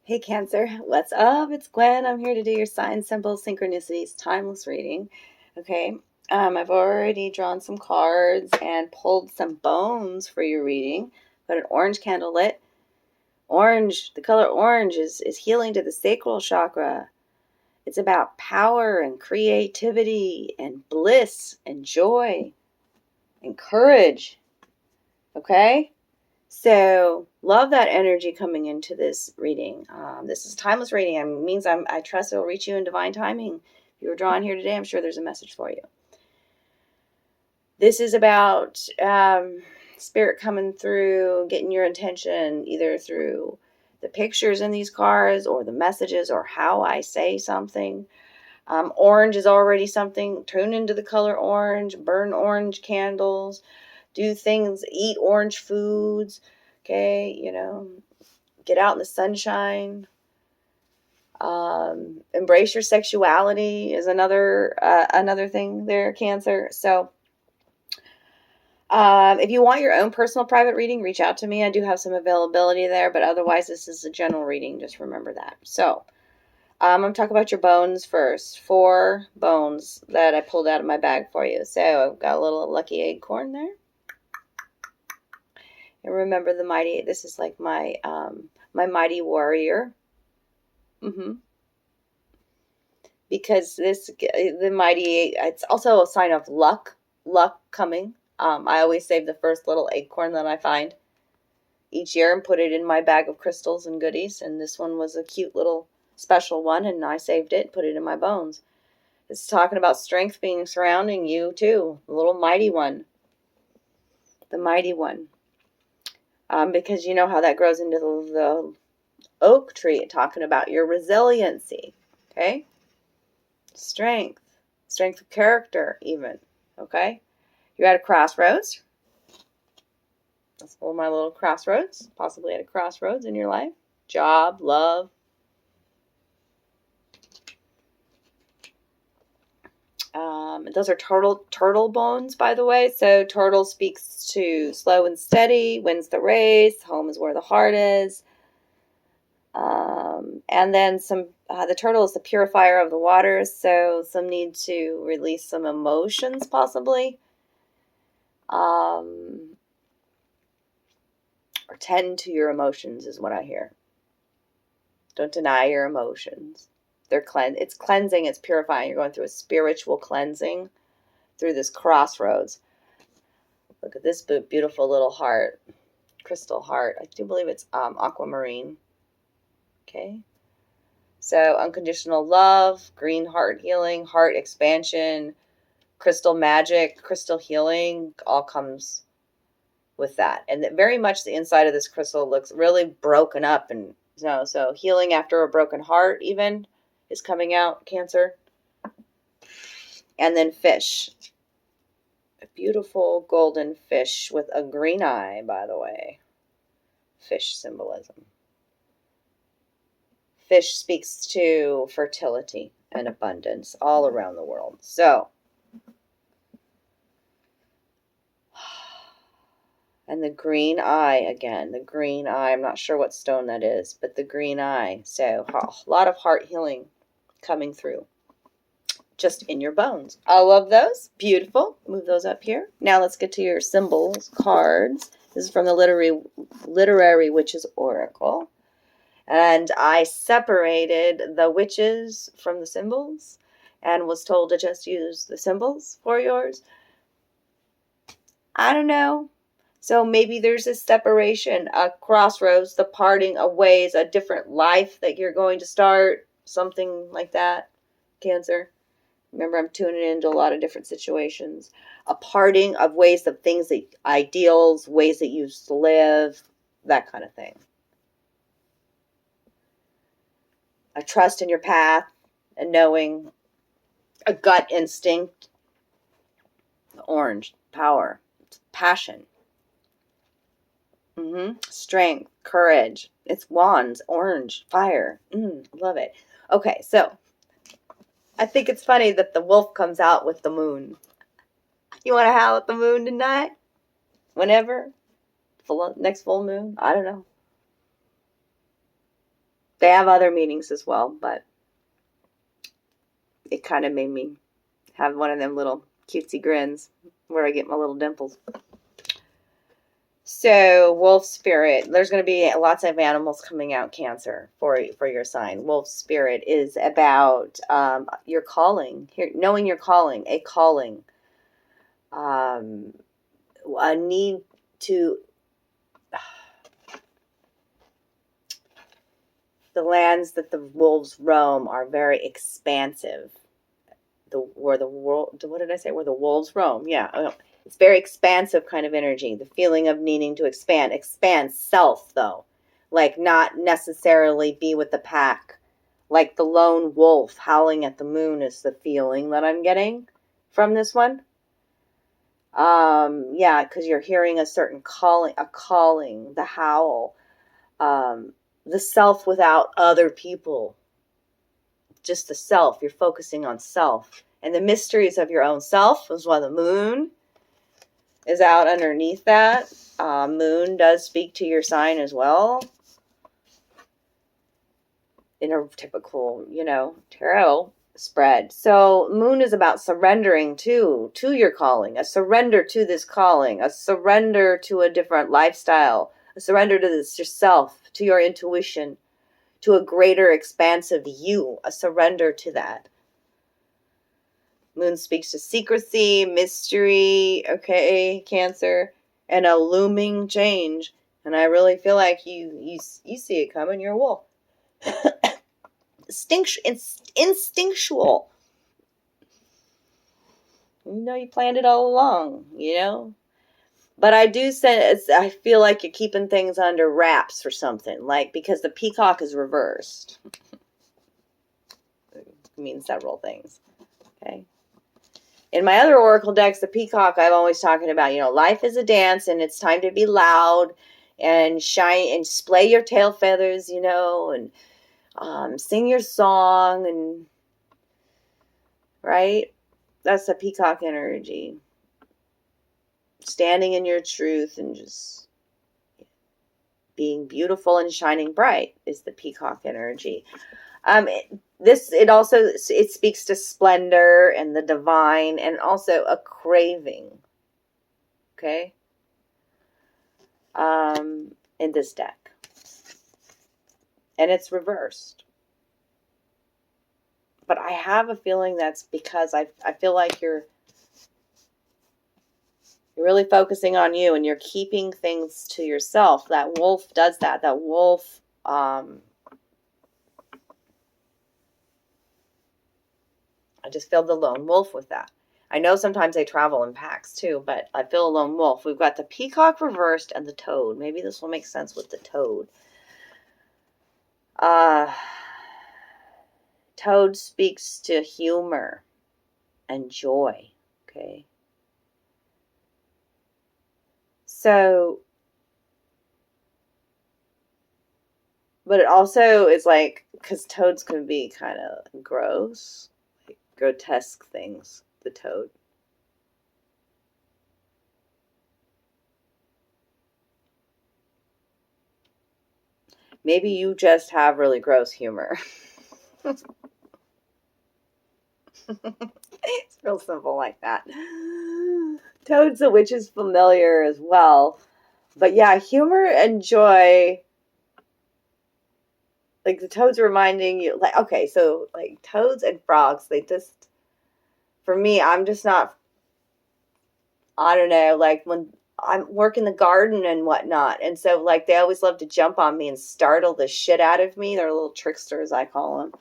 Hey Cancer, what's up? It's Gwen. I'm here to do your sign symbols, synchronicities, timeless reading. Okay, I've already drawn some cards and pulled some bones for your reading. Got an orange candle lit. Orange, the color orange is healing to the sacral chakra. It's about power and creativity and bliss and joy and courage. Okay? So, love that energy coming into this reading. This is timeless reading. It means I trust it'll reach you in divine timing. If you were drawn here today, I'm sure there's a message for you. This is about spirit coming through, getting your attention, either through the pictures in these cards or the messages or how I say something. Orange is already something. Tune into the color orange. Burn orange candles. Do things. Eat orange foods. Okay, get out in the sunshine. Embrace your sexuality is another thing there, Cancer. So if you want your own personal private reading, reach out to me. I do have some availability there, but otherwise this is a general reading. Just remember that. So I'm going to talk about your bones first. 4 bones that I pulled out of my bag for you. So I've got a little lucky acorn there. And remember this is like my my mighty warrior. Because the mighty, it's also a sign of luck coming. I always save the first little acorn that I find each year and put it in my bag of crystals and goodies. And this one was a cute little special one, and I saved it, put it in my bones. It's talking about strength being surrounding you too. The little mighty one. The mighty one. Because you know how that grows into the oak tree, talking about your resiliency. Okay? Strength of character even. Okay? You're at a crossroads. That's one of my little crossroads. Possibly at a crossroads in your life. Job, love. Those are turtle bones, by the way. So turtle speaks to slow and steady, wins the race, home is where the heart is. And then the turtle is the purifier of the waters, so some need to release some emotions, possibly. Or tend to your emotions is what I hear. Don't deny your emotions. It's cleansing, it's purifying. You're going through a spiritual cleansing through this crossroads. Look at this beautiful little heart, crystal heart. I do believe it's aquamarine. Okay. So unconditional love, green heart healing, heart expansion, crystal magic, crystal healing, all comes with that. And very much the inside of this crystal looks really broken up. And so healing after a broken heart even is coming out, Cancer. And then fish. A beautiful golden fish with a green eye, by the way. Fish symbolism. Fish speaks to fertility and abundance all around the world. So, and the green eye again. The green eye. I'm not sure what stone that is, but the green eye. So, a lot of heart healing coming through. Just in your bones. I love those. Beautiful. Move those up here. Now let's get to your symbols, cards. This is from the Literary Witches Oracle. And I separated the witches from the symbols and was told to just use the symbols for yours. I don't know. So maybe there's a separation, a crossroads, the parting of ways, a different life that you're going to start, something like that, Cancer. Remember, I'm tuning into a lot of different situations. A parting of ways of things, ideals, ways that you used to live, that kind of thing. A trust in your path and knowing, a gut instinct. Orange, power, passion. Strength, courage. It's wands, orange, fire. Love it. Okay, so I think it's funny that the wolf comes out with the moon. You want to howl at the moon tonight? Whenever? Next full moon? I don't know. They have other meanings as well, but it kind of made me have one of them little cutesy grins where I get my little dimples. So, wolf spirit. There's going to be lots of animals coming out, Cancer, for your sign. Wolf spirit is about your calling, knowing your calling, a calling, a need to. The lands that the wolves roam are very expansive. Where the world, what did I say? Where the wolves roam. Yeah. It's very expansive kind of energy. The feeling of needing to expand. Expand self, though. Like, not necessarily be with the pack. Like the lone wolf howling at the moon is the feeling that I'm getting from this one. Yeah, because you're hearing a certain calling, the howl. The self without other people. Just the self. You're focusing on self. And the mysteries of your own self is why the moon is out underneath that. Moon does speak to your sign as well. In a typical, tarot spread. So moon is about surrendering to your calling. A surrender to this calling. A surrender to a different lifestyle. A surrender to this yourself. To your intuition. To a greater expansive you. A surrender to that. Moon speaks to secrecy, mystery, okay, Cancer, and a looming change. And I really feel like you see it coming. You're a wolf. It's instinctual. You planned it all along, But I do say, I feel like you're keeping things under wraps or something. Like, because the peacock is reversed. It means several things. Okay. In my other oracle decks, the peacock, I'm always talking about, life is a dance and it's time to be loud and shine and splay your tail feathers, and sing your song and, right? That's the peacock energy. Standing in your truth and just being beautiful and shining bright is the peacock energy. It speaks to splendor and the divine and also a craving. Okay? In this deck. And it's reversed. But I have a feeling that's because I feel like you're really focusing on you and you're keeping things to yourself. That wolf does that. That wolf, I just feel the lone wolf with that. I know sometimes they travel in packs too, but I feel a lone wolf. We've got the peacock reversed and the toad. Maybe this will make sense with the toad. Toad speaks to humor and joy. Okay. So, but it also is like, because toads can be kind of gross. Grotesque things, the toad. Maybe you just have really gross humor. It's real simple like that. Toad's the witch is familiar as well. But yeah, humor and joy. Like the toads reminding you, like, okay, so like toads and frogs, they just, for me, I'm just not, I don't know, like when I'm working the garden and whatnot. And so like they always love to jump on me and startle the shit out of me. They're little tricksters, I call them.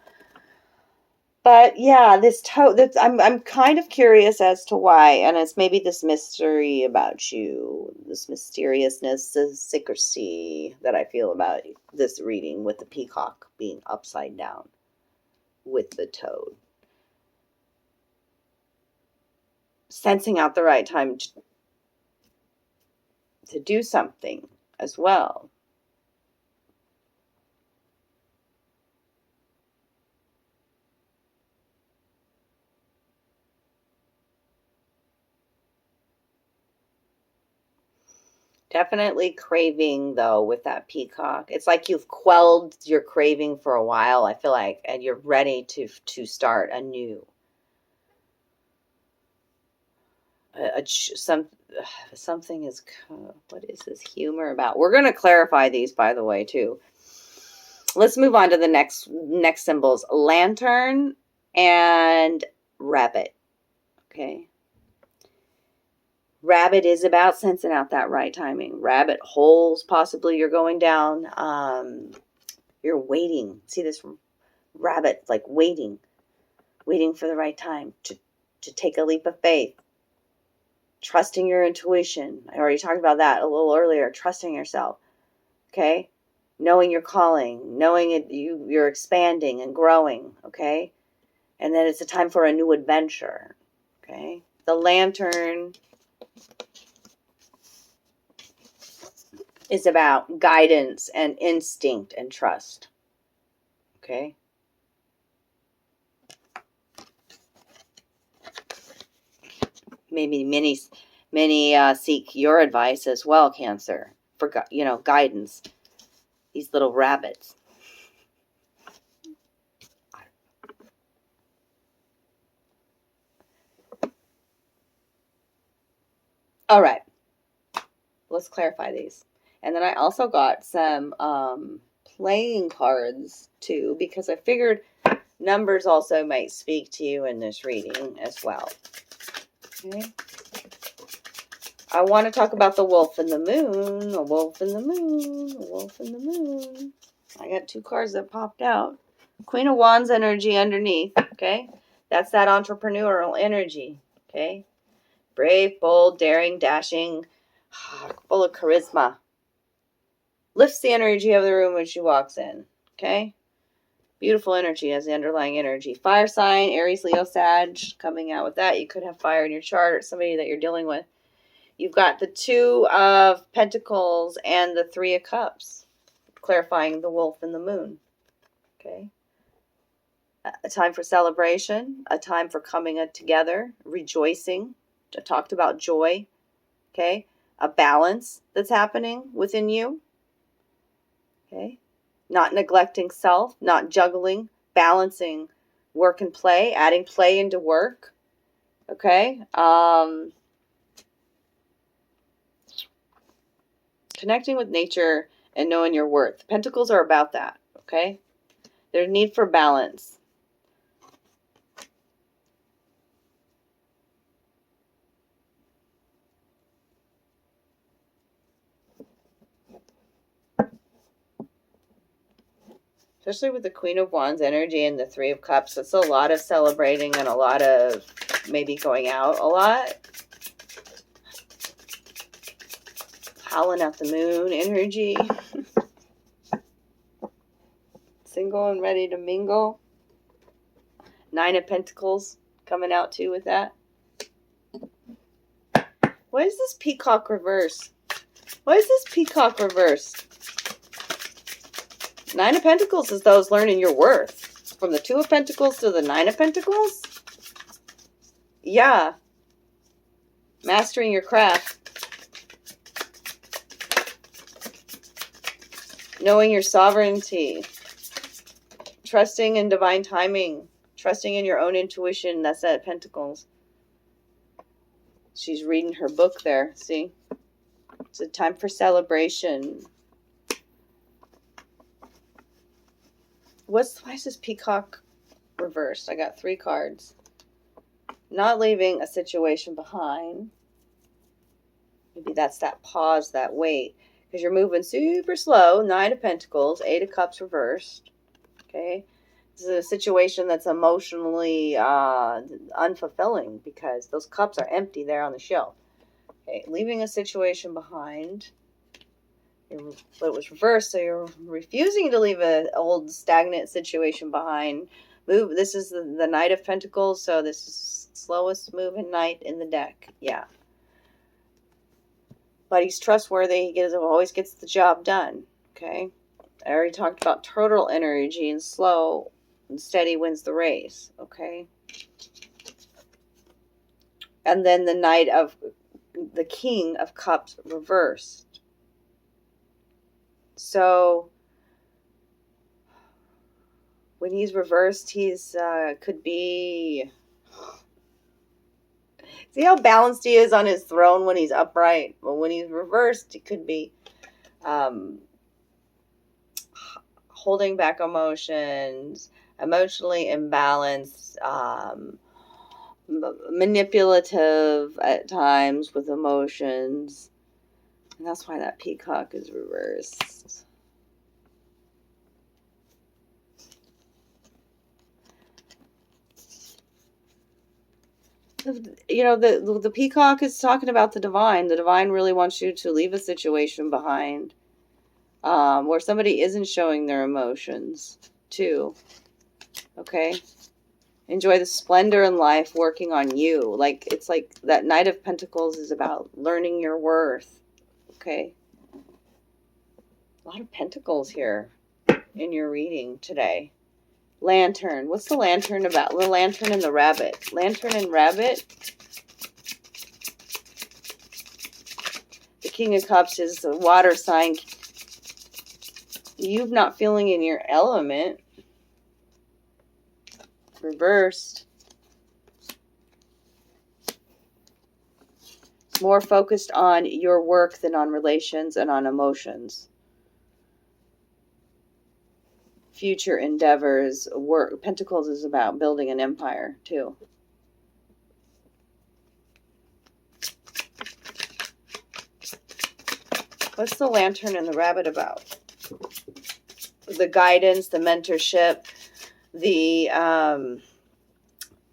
But yeah, this toad, I'm kind of curious as to why. And it's maybe this mystery about you, this mysteriousness, this secrecy that I feel about this reading with the peacock being upside down with the toad. Sensing out the right time to do something as well. Definitely craving, though, with that peacock. It's like you've quelled your craving for a while, I feel like, and you're ready to start anew. Something is, what is this humor about? We're going to clarify these, by the way, too. Let's move on to the next symbols. Lantern and rabbit. Okay. Rabbit is about sensing out that right timing. Rabbit holes, possibly you're going down. You're waiting. See this rabbit, like waiting for the right time to take a leap of faith. Trusting your intuition. I already talked about that a little earlier. Trusting yourself. Okay? Knowing your calling. Knowing you're expanding and growing. Okay? And then it's a time for a new adventure. Okay? The lantern is about guidance and instinct and trust. Okay? Maybe many seek your advice as well, Cancer, for guidance. These little rabbits. All right. Let's clarify these. And then I also got some playing cards too, because I figured numbers also might speak to you in this reading as well. Okay. I want to talk about the wolf and the moon. A wolf and the moon. A wolf and the moon. I got 2 cards that popped out. Queen of Wands energy underneath. Okay. That's that entrepreneurial energy. Okay. Brave, bold, daring, dashing, full of charisma. Lifts the energy of the room when she walks in. Okay. Beautiful energy as the underlying energy. Fire sign, Aries, Leo, Sag, coming out with that. You could have fire in your chart or somebody that you're dealing with. You've got the 2 of Pentacles and the 3 of Cups, clarifying the wolf and the moon. Okay. A time for celebration, a time for coming together, rejoicing. I talked about joy. Okay. A balance that's happening within you. Okay. Not neglecting self, not juggling, balancing work and play, adding play into work. Okay. Connecting with nature and knowing your worth. Pentacles are about that. Okay. There's need for balance. Especially with the Queen of Wands energy and the 3 of Cups. It's a lot of celebrating and a lot of maybe going out a lot. Howling at the moon energy. Single and ready to mingle. 9 of Pentacles coming out too with that. Why is this peacock reverse? Why is this peacock reverse? 9 of Pentacles is those learning your worth. From the 2 of Pentacles to the 9 of Pentacles? Yeah. Mastering your craft. Knowing your sovereignty. Trusting in divine timing. Trusting in your own intuition. That's at Pentacles. She's reading her book there. See? It's a time for celebration. Why is this peacock reversed? I got 3 cards. Not leaving a situation behind. Maybe that's that pause, that wait. Because you're moving super slow. 9 of Pentacles, 8 of Cups reversed. Okay. This is a situation that's emotionally unfulfilling because those cups are empty there on the shelf. Okay. Leaving a situation behind. But it was reversed, so you're refusing to leave an old stagnant situation behind. Move. This is the Knight of Pentacles, so this is slowest moving knight in the deck. Yeah. But he's trustworthy. He always gets the job done. Okay. I already talked about turtle energy, and slow and steady wins the race. Okay. And then the King of Cups reversed. So when he's reversed, he's could be... See how balanced he is on his throne when he's upright? Well, when he's reversed, he could be holding back emotions, emotionally imbalanced, manipulative at times with emotions. And that's why that peacock is reversed. You know, the peacock is talking about the divine. The divine really wants you to leave a situation behind where somebody isn't showing their emotions too. Okay? Enjoy the splendor in life, working on you. Like, it's like that Knight of Pentacles is about learning your worth. Okay? A lot of pentacles here in your reading today. Lantern. What's the lantern about? The lantern and the rabbit. Lantern and rabbit. The King of Cups is the water sign. You're not feeling in your element. Reversed. More focused on your work than on relations and on emotions. Future endeavors, work. Pentacles is about building an empire too. What's the lantern and the rabbit about? The guidance, the mentorship, the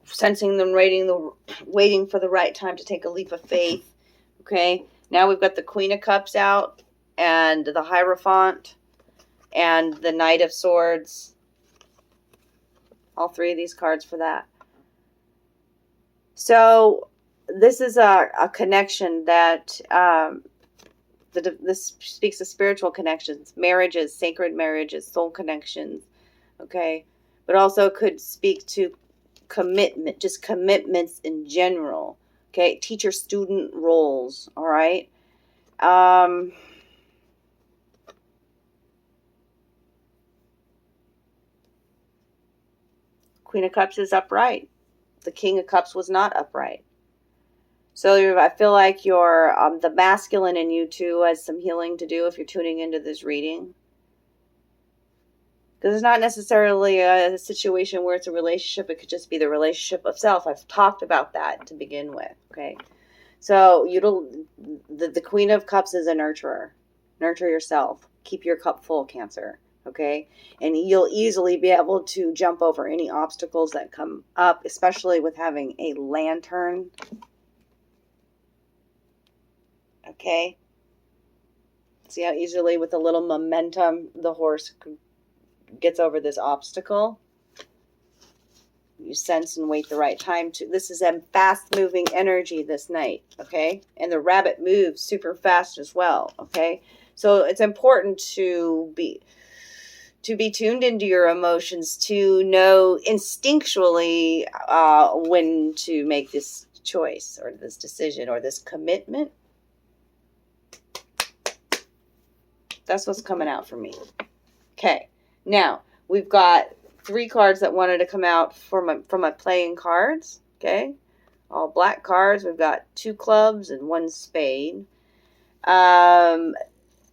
sensing them, waiting for the right time to take a leap of faith. Okay, now we've got the Queen of Cups out and the Hierophant and the Knight of Swords. All three of these cards for that. So this is a connection that this speaks of spiritual connections, marriages, sacred marriages, soul connections. Okay, but also could speak to commitment, just commitments in general. Okay, teacher-student roles. All right. Queen of Cups is upright. The King of Cups was not upright. So I feel like your the masculine in you too has some healing to do if you're tuning into this reading. Because it's not necessarily a situation where it's a relationship. It could just be the relationship of self. I've talked about that to begin with. Okay. So the Queen of Cups is a nurturer. Nurture yourself. Keep your cup full, Cancer. Okay, and you'll easily be able to jump over any obstacles that come up, especially with having a lantern. Okay, see how easily with a little momentum the horse gets over this obstacle. You sense and wait the right time to. This is a fast moving energy this night. Okay, and the rabbit moves super fast as well. Okay, so it's important to be tuned into your emotions, to know instinctually when to make this choice or this decision or this commitment. That's what's coming out for me. Okay, now we've got 3 cards that wanted to come out from my playing cards. Okay, all black cards. We've got 2 clubs and 1 spade.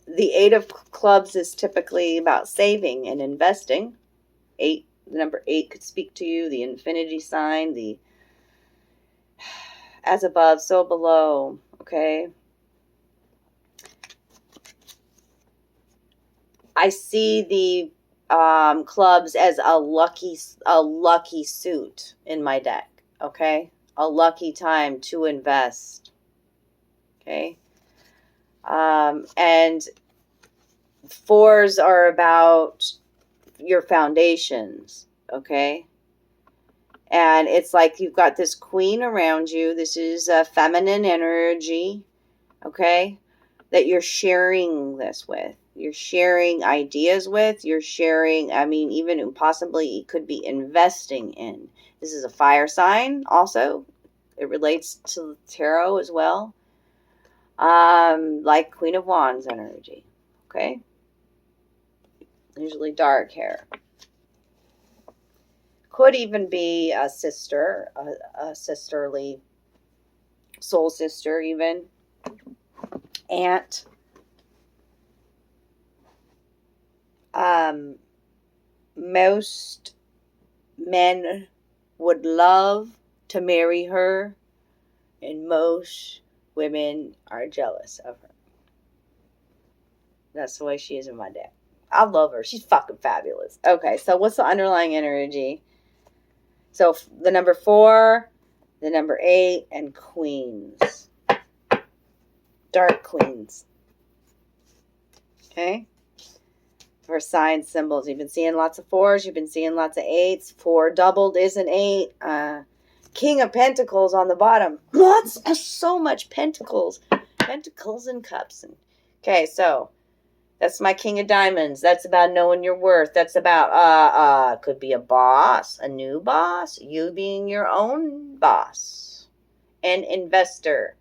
The 8 of clubs is typically about saving and investing. The number 8 could speak to you. The infinity sign, the as above, so below. Okay. I see the clubs as a lucky suit in my deck. Okay. A lucky time to invest. Okay. And 4s are about your foundations, okay? And it's like you've got this queen around you. This is a feminine energy, okay? That you're sharing this with. You're sharing ideas with. You're sharing, I mean, even possibly it could be investing in. This is a fire sign also. It relates to tarot as well. Like Queen of Wands energy. Okay. Usually dark hair. Could even be a sister, a sisterly, soul sister even. Aunt. Most men would love to marry her, and most women are jealous of her. That's the way she is in my deck. I love her. She's fucking fabulous. Okay, so what's the underlying energy? So the number 4, the number 8, and queens. Dark queens. Okay? For sign symbols. You've been seeing lots of 4s. You've been seeing lots of 8s. 4 doubled is an 8. King of Pentacles on the bottom. So much Pentacles. Pentacles and cups. Okay, so that's my King of Diamonds. That's about knowing your worth. That's about, could be a boss, a new boss, you being your own boss. An investor.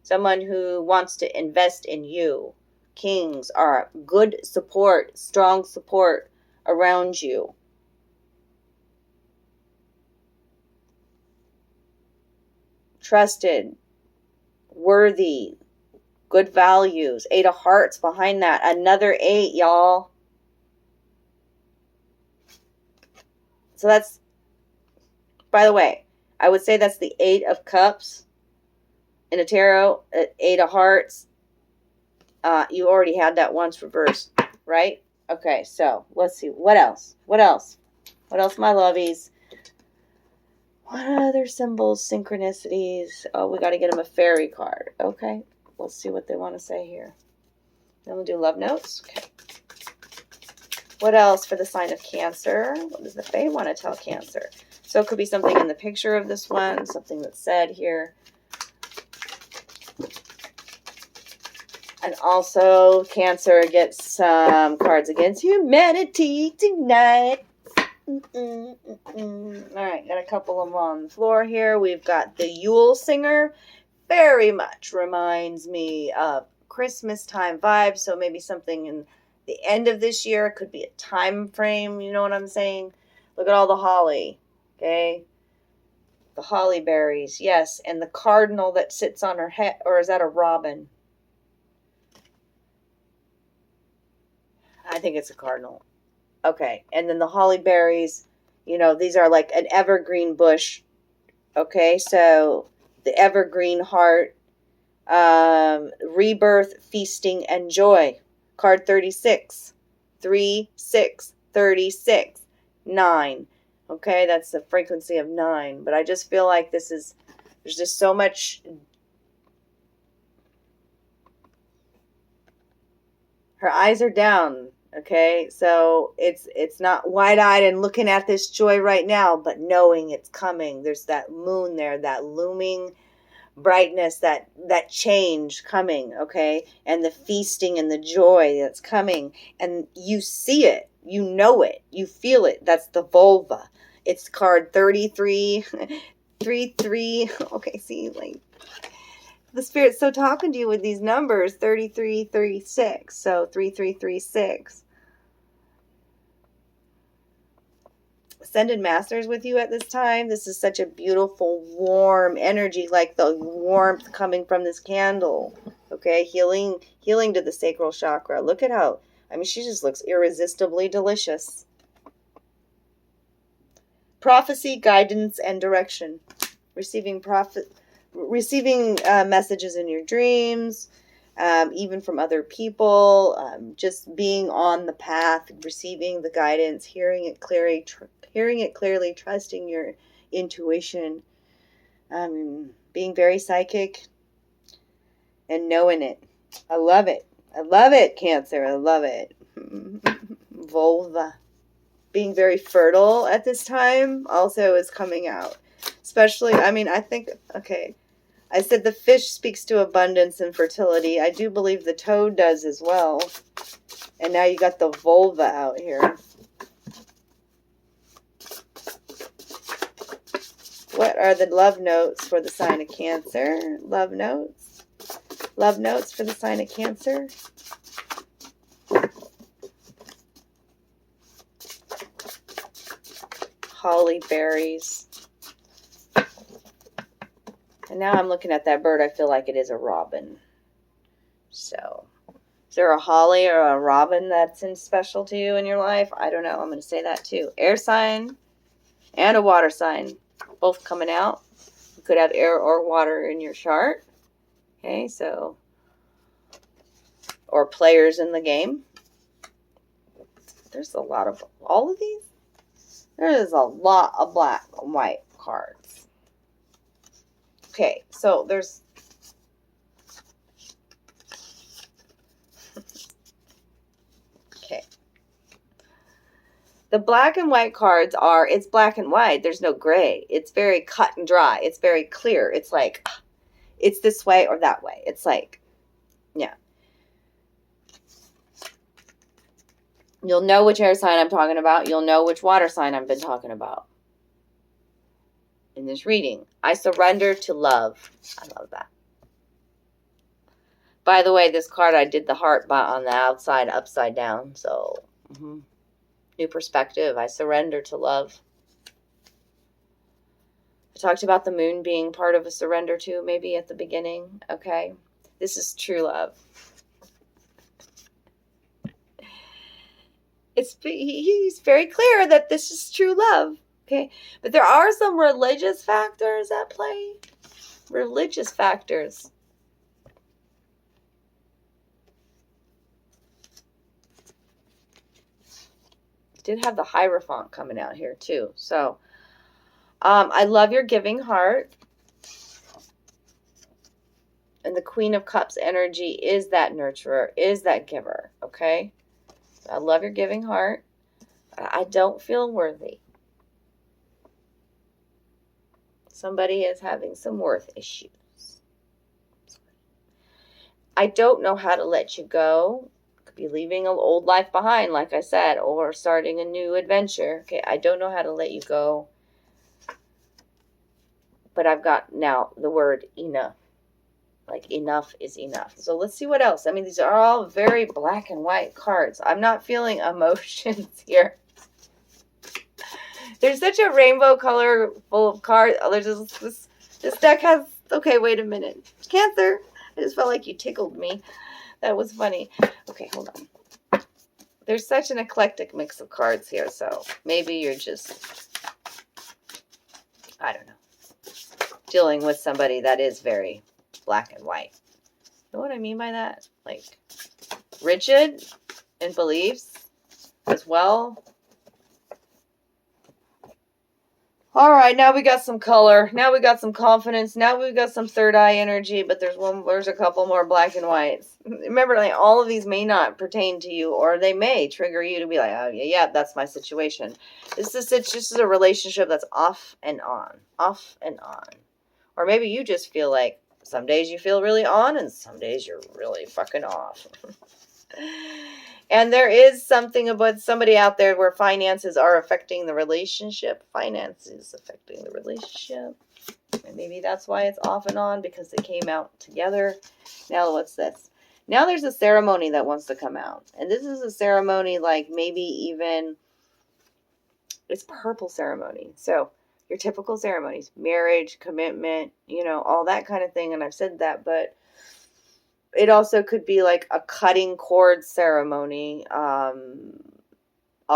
Someone who wants to invest in you. Kings are good support, strong support around you. Trusted, worthy, good values. 8 of Hearts behind that. Another 8, y'all. So that's, by the way, I would say that's the 8 of Cups in a tarot, 8 of Hearts. You already had that once reversed, right? Okay, so let's see. What else? What else? What else, my lovies? What other symbols, synchronicities? Oh, we got to get them a fairy card. Okay, let's see what they want to say here. Then we'll do love notes. Okay. What else for the sign of Cancer? What does the Fae want to tell Cancer? So it could be something in the picture of this one, something that's said here. And also, Cancer gets some cards against humanity tonight. All right, got a couple of them on the floor here. We've got the Yule Singer. Very much reminds me of Christmas time vibes. So maybe something in the end of this year. It could be a time frame. You know what I'm saying? Look at all the holly. Okay. The holly berries. Yes. And the cardinal that sits on her head. Or is that a robin? I think it's a cardinal. Okay. And then the holly berries, you know, these are like an evergreen bush. Okay. So the evergreen heart, rebirth, feasting, and joy. Card 36. 3, 6, 36. 9. Okay. That's the frequency of 9. But I just feel like there's just so much. Her eyes are down. Okay, so it's not wide-eyed and looking at this joy right now, but knowing it's coming. There's that moon there, that looming brightness, that change coming, okay? And the feasting and the joy that's coming. And you see it. You know it. You feel it. That's the vulva. It's card 33. 33. Okay, see, like, the Spirit's so talking to you with these numbers. 33, 36. So 3336. Ascended Masters with you at this time. This is such a beautiful, warm energy, like the warmth coming from this candle. Okay, healing to the sacral chakra. Look at how, I mean, she just looks irresistibly delicious. Prophecy, guidance, and direction. Receiving messages in your dreams, even from other people, just being on the path, receiving the guidance, hearing it clearly, trusting your intuition, being very psychic, and knowing it. I love it. I love it, Cancer. I love it. Vulva. Being very fertile at this time also is coming out. Especially, I mean, I think, okay, I said the fish speaks to abundance and fertility. I do believe the toad does as well. And now you got the vulva out here. What are the love notes for the sign of Cancer? Love notes. Love notes for the sign of Cancer. holly berries. And now I'm looking at that bird. I feel like it is a robin. So, is there a holly or a robin that's special to you in your life? I don't know. I'm going to say that too. Air sign and a water sign. Both coming out. You could have air or water in your chart. Okay, so, or players in the game. There's a lot of, all of these? There is a lot of black and white cards. Okay, so there's, okay. The black and white cards are, it's black and white. There's no gray. It's very cut and dry. It's very clear. It's like, it's this way or that way. It's like, yeah. You'll know which air sign I'm talking about. You'll know which water sign I've been talking about in this reading. I surrender to love. I love that. By the way, this card, I did the heart on the outside, upside down. So, new perspective. I surrender to love. I talked about the moon being part of a surrender too, maybe at the beginning. Okay. This is true love. He's very clear that this is true love. Okay. But there are some religious factors at play. Religious factors. Did have the Hierophant coming out here too. So, I love your giving heart. And the Queen of Cups energy is that nurturer, is that giver. Okay. I love your giving heart. I don't feel worthy. Somebody is having some worth issues. I don't know how to let you go. Could be leaving an old life behind, like I said, or starting a new adventure. Okay, I don't know how to let you go. But I've got now the word enough. Like, enough is enough. So let's see what else. I mean, these are all very black and white cards. I'm not feeling emotions here. There's such a rainbow color full of cards. Oh, there's this deck has, okay, wait a minute. Cancer. I just felt like you tickled me. That was funny. Okay, hold on. There's such an eclectic mix of cards here. So maybe you're just, I don't know, dealing with somebody that is very black and white. You know what I mean by that? Like, rigid in beliefs as well. All right, now we got some color. Now we got some confidence. Now we've got some third eye energy, but there's a couple more black and whites. Remember, like, all of these may not pertain to you, or they may trigger you to be like, oh, yeah, that's my situation. This is a relationship that's off and on. Off and on. Or maybe you just feel like, some days you feel really on, and some days you're really fucking off. And there is something about somebody out there where finances are affecting the relationship. Finances affecting the relationship. And maybe that's why it's off and on, because they came out together. Now what's this? Now there's a ceremony that wants to come out. And this is a ceremony like maybe even, it's purple ceremony. So your typical ceremonies, marriage, commitment, you know, all that kind of thing. And I've said that, but it also could be like a cutting cord ceremony, a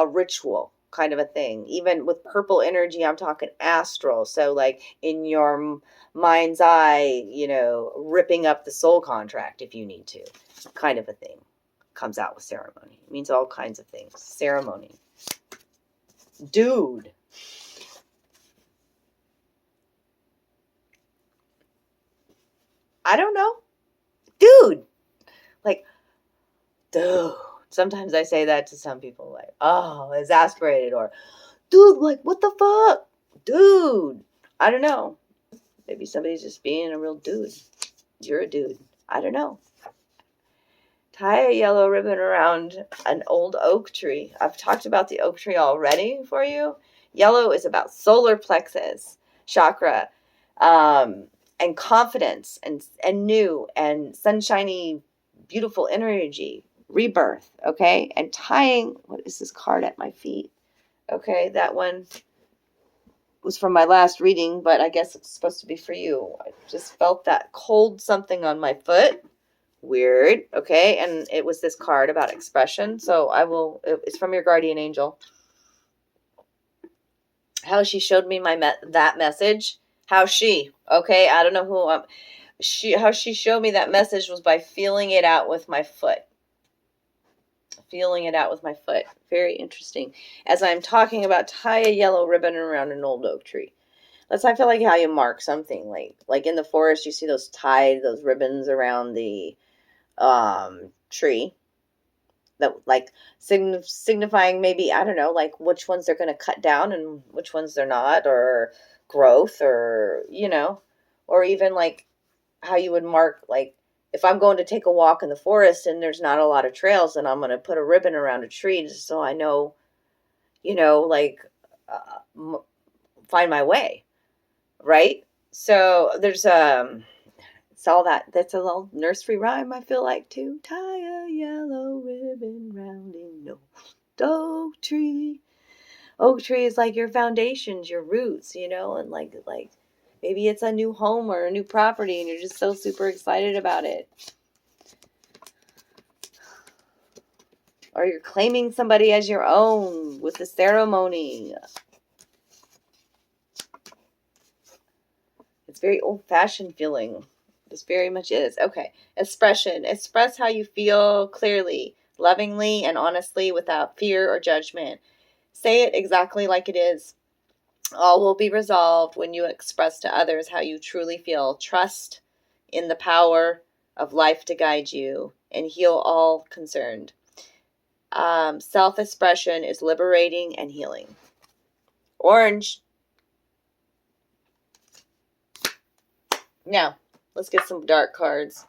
ritual kind of a thing. Even with purple energy, I'm talking astral. So like in your mind's eye, you know, ripping up the soul contract if you need to, kind of a thing comes out with ceremony. It means all kinds of things. Ceremony. Dude. I don't know. Dude. Like, dude. Sometimes I say that to some people, like, oh, exasperated, or, dude, like, what the fuck? Dude. I don't know. Maybe somebody's just being a real dude. You're a dude. I don't know. Tie a yellow ribbon around an old oak tree. I've talked about the oak tree already for you. Yellow is about solar plexus chakra, and confidence, and new and sunshiny, beautiful energy, rebirth. Okay, and tying. What is this card at my feet? Okay, that one. was from my last reading, but I guess it's supposed to be for you. I just felt that cold something on my foot. Weird. Okay. And it was this card about expression. So it's from your guardian angel. How she showed me that message. How she, okay, I don't know who how she showed me that message was by feeling it out with my foot. Feeling it out with my foot. Very interesting. As I'm talking about, tie a yellow ribbon around an old oak tree. That's, I feel like, how you mark something. Like in the forest, you see those ribbons around the tree. That, like, signifying maybe, I don't know, like which ones they're going to cut down and which ones they're not, or growth, or, or even like how you would mark, like, if I'm going to take a walk in the forest and there's not a lot of trails, then I'm going to put a ribbon around a tree just so I know, like, find my way, right? So there's it's all that's a little nursery rhyme, I feel like, too. Tie a yellow ribbon round an oak tree. Oak tree is like your foundations, your roots, and like maybe it's a new home or a new property and you're just so super excited about it. Or you're claiming somebody as your own with the ceremony. It's very old-fashioned feeling. This very much is. Okay. Expression. Express how you feel clearly, lovingly, and honestly without fear or judgment. Say it exactly like it is. All will be resolved when you express to others how you truly feel. Trust in the power of life to guide you and heal all concerned. Self-expression is liberating and healing. Orange. Now, let's get some dark cards.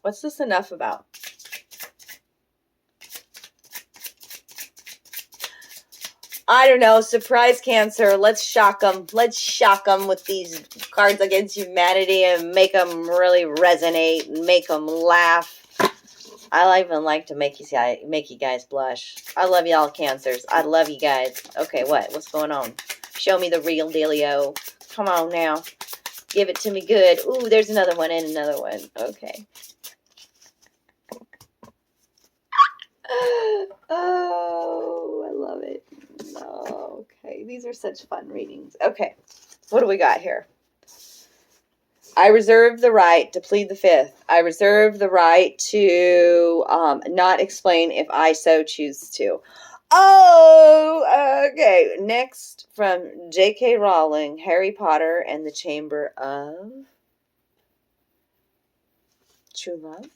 What's this enough about? I don't know. Surprise, Cancer. Let's shock them. Let's shock them with these cards against humanity and make them really resonate and make them laugh. I even like to make you guys blush. I love y'all, Cancers. I love you guys. Okay, what's going on? Show me the real dealio. Come on now. Give it to me good. Ooh, there's another one and another one. Okay. Oh, I love it. Okay, these are such fun readings. Okay, what do we got here? I reserve the right to plead the fifth. I reserve the right to not explain if I so choose to. Oh, okay. Next, from J.K. Rowling, Harry Potter and the Chamber of True Love.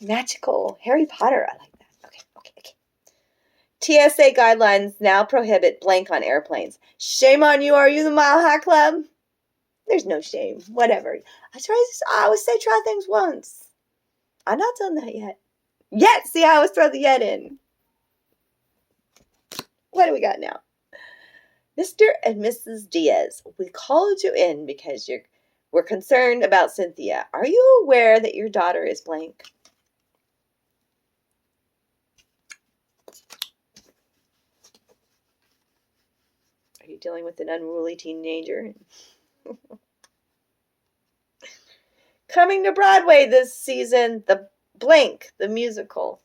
Magical. Harry Potter. I like that. Okay. TSA guidelines now prohibit blank on airplanes. Shame on you. Are you the Mile High Club? There's no shame. Whatever. I always say try things once. I'm not done that yet. Yet. See, I always throw the yet in. What do we got now? Mr. and Mrs. Diaz, we called you in because we're concerned about Cynthia. Are you aware that your daughter is blank? Are you dealing with an unruly teenager? Coming to Broadway this season, The Blank, the musical.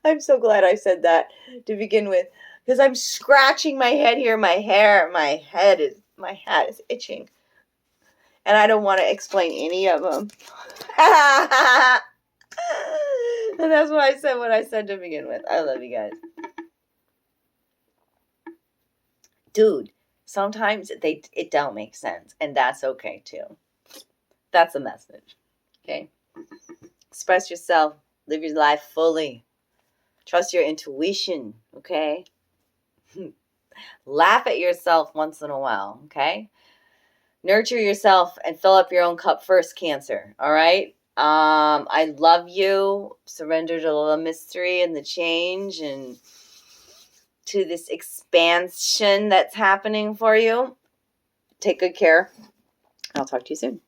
I'm so glad I said that to begin with, because I'm scratching my head here. My hat is itching, and I don't want to explain any of them. And that's why I said what I said to begin with. I love you guys. Dude, sometimes it don't make sense, and that's okay too. That's a message. Okay? Express yourself. Live your life fully. Trust your intuition, okay? Laugh at yourself once in a while, okay? Nurture yourself and fill up your own cup first, Cancer, all right? I love you. Surrender to the mystery and the change and to this expansion that's happening for you. Take good care. I'll talk to you soon.